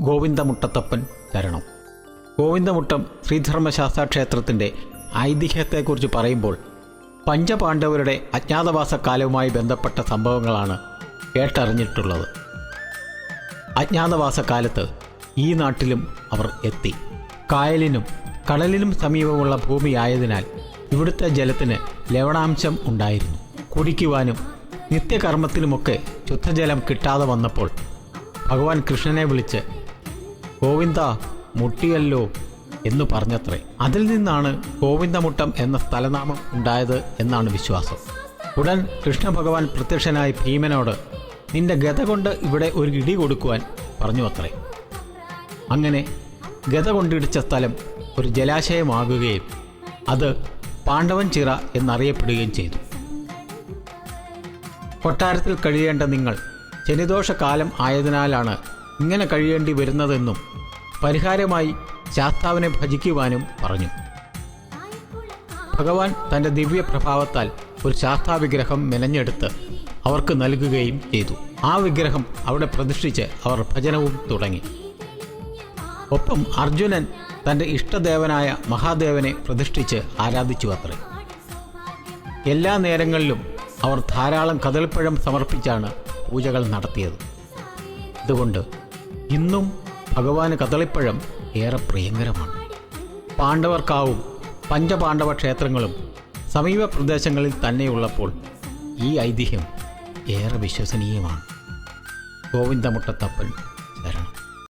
ഗോവിന്ദമുട്ടത്തപ്പൻ ശരണം. ഗോവിന്ദമുട്ടം ശ്രീധർമ്മശാസ്താ ക്ഷേത്രത്തിൻ്റെ ഐതിഹ്യത്തെക്കുറിച്ച് പറയുമ്പോൾ പഞ്ചപാണ്ഡവരുടെ അജ്ഞാതവാസക്കാലവുമായി ബന്ധപ്പെട്ട സംഭവങ്ങളാണ് കേട്ടറിഞ്ഞിട്ടുള്ളത്. അജ്ഞാതവാസക്കാലത്ത് ഈ നാട്ടിലും അവർ എത്തി. കായലിനും കടലിനും സമീപമുള്ള ഭൂമിയായതിനാൽ ഇവിടുത്തെ ജലത്തിന് ലവണാംശം ഉണ്ടായിരുന്നു. കുടിക്കുവാനും നിത്യകർമ്മത്തിനുമൊക്കെ ശുദ്ധജലം കിട്ടാതെ വന്നപ്പോൾ ഭഗവാൻ കൃഷ്ണനെ വിളിച്ച് ഗോവിന്ദ മുട്ടിയല്ലോ എന്നു പറഞ്ഞത്രേ. അതിൽ നിന്നാണ് ഗോവിന്ദമുട്ടം എന്ന സ്ഥലനാമം ഉണ്ടായത് എന്നാണ് വിശ്വാസം. ഉടൻ കൃഷ്ണഭഗവാൻ പ്രത്യക്ഷനായി ഭീമനോട് നിന്റെ ഗത കൊണ്ട് ഇവിടെ ഒരു ഇടി കൊടുക്കുവാൻ പറഞ്ഞു അത്രേ. അങ്ങനെ ഗത കൊണ്ടിടിച്ച സ്ഥലം ഒരു ജലാശയമാകുകയും അത് പാണ്ഡവൻ ചിറ എന്നറിയപ്പെടുകയും ചെയ്തു. കൊട്ടാരത്തിൽ കഴിയേണ്ട നിങ്ങൾ ശനിദോഷകാലം ആയതിനാലാണ് ഇങ്ങനെ കഴിയേണ്ടി വരുന്നതെന്നും പരിഹാരമായി ശാസ്താവിനെ ഭജിക്കുവാനും പറഞ്ഞു. ഭഗവാൻ തൻ്റെ ദിവ്യപ്രഭാവത്താൽ ഒരു ശാസ്താവിഗ്രഹം മെനഞ്ഞെടുത്ത് അവർക്ക് നൽകുകയും ചെയ്തു. ആ വിഗ്രഹം അവിടെ പ്രതിഷ്ഠിച്ച് അവർ ഭജനവും തുടങ്ങി. ഒപ്പം അർജുനൻ തൻ്റെ ഇഷ്ടദേവനായ മഹാദേവനെ പ്രതിഷ്ഠിച്ച് ആരാധിച്ചു അത്രേ. എല്ലാ നേരങ്ങളിലും അവർ ധാരാളം കദളിപ്പഴം സമർപ്പിച്ചാണ് പൂജകൾ നടത്തിയത്. അതുകൊണ്ട് ഇന്നും ഭഗവാന് കദളിപ്പഴം ഏറെ പ്രിയങ്കരമാണ്. പാണ്ഡവർക്കാവും പഞ്ചപാണ്ഡവ ക്ഷേത്രങ്ങളും സമീപ പ്രദേശങ്ങളിൽ തന്നെയുള്ളപ്പോൾ ഈ ഐതിഹ്യം ഏറെ വിശ്വസനീയമാണ്. ഗോവിന്ദമുട്ടത്തപ്പൻ